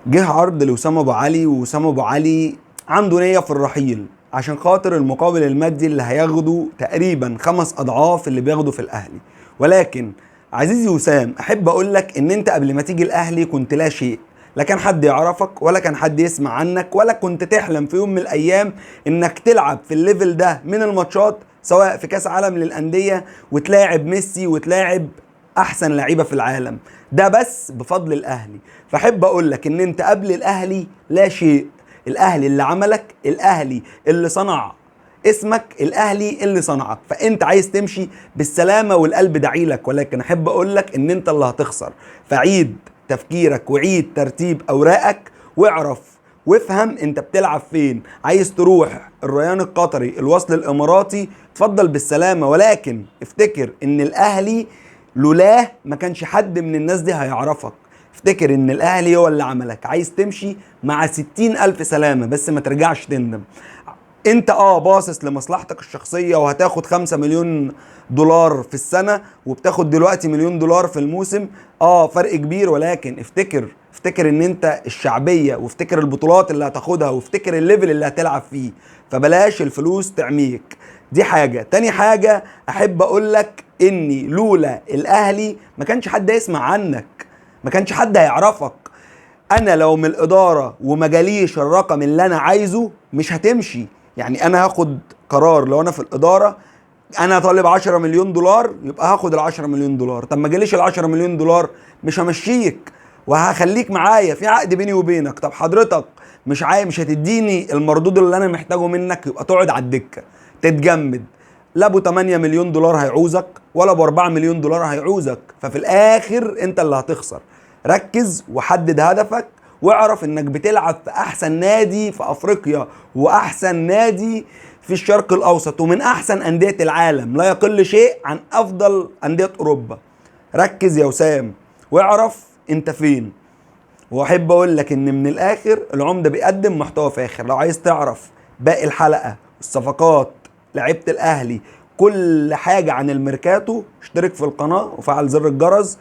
جه عرض لوسام ابو علي، ووسام ابو علي عنده نية في الرحيل عشان خاطر المقابل المادي اللي هياخده تقريبا 5 اضعاف اللي بياخده في الاهلي. ولكن عزيزي وسام، احب اقول لك ان انت قبل ما تيجي الاهلي كنت لا شيء. لا كان حد يعرفك ولا كان حد يسمع عنك ولا كنت تحلم في يوم من الايام انك تلعب في الليفل ده من الماتشات، سواء في كاس عالم للانديه وتلاعب ميسي وتلاعب احسن لعيبه في العالم. ده بس بفضل الاهلي. فاحب اقول لك ان انت قبل الاهلي لا شيء. الاهلي اللي عملك، الاهلي اللي صنع اسمك، الاهلي اللي صنعك. فانت عايز تمشي بالسلامه والقلب دعيلك، ولكن احب اقول لك ان انت اللي هتخسر. فعيد تفكيرك وعيد ترتيب اوراقك واعرف وافهم انت بتلعب فين. عايز تروح الريان القطري، الوصل الاماراتي، اتفضل بالسلامه، ولكن افتكر ان الاهلي لولاه ما كانش حد من الناس دي هيعرفك. افتكر ان الاهلي هو اللي عملك. عايز تمشي مع 60 الف سلامة، بس ما ترجعش تندم. انت باصص لمصلحتك الشخصية وهتاخد 5 مليون دولار في السنة، وبتاخد دلوقتي 1 مليون دولار في الموسم. فرق كبير، ولكن افتكر ان انت الشعبية، وافتكر البطولات اللي هتاخدها، وافتكر الليفل اللي هتلعب فيه. فبلاش الفلوس تعميك. دي حاجة. تاني حاجة احب اقول لك اني لولا الاهلي ما كانش حد يسمع عنك، ما كانش حد هيعرفك. انا لو من الاداره وما جاليش الرقم اللي انا عايزه مش هتمشي. يعني انا هاخد قرار لو انا في الاداره، انا طالب 10 مليون دولار، يبقى هاخد ال 10 مليون دولار. طب ما جاليش ال 10 مليون دولار، مش همشيك وهخليك معايا في عقد بيني وبينك. طب حضرتك مش هتديني المردود اللي انا محتاجه منك، يبقى تقعد على الدكه تتجمد. لا ابو 8 مليون دولار هيعوزك ولا ابو 4 مليون دولار هيعوزك. ففي الاخر انت اللي هتخسر. ركز وحدد هدفك، واعرف انك بتلعب في احسن نادي في افريقيا، واحسن نادي في الشرق الاوسط، ومن احسن انديه العالم، لا يقل شيء عن افضل انديه اوروبا. ركز يا وسام واعرف انت فين. واحب اقول لك ان من الاخر العمده بيقدم محتوى فاخر. لو عايز تعرف باقي الحلقه، الصفقات، لعيبه الاهلي، كل حاجه عن الميركاتو، اشترك في القناه وفعل زر الجرس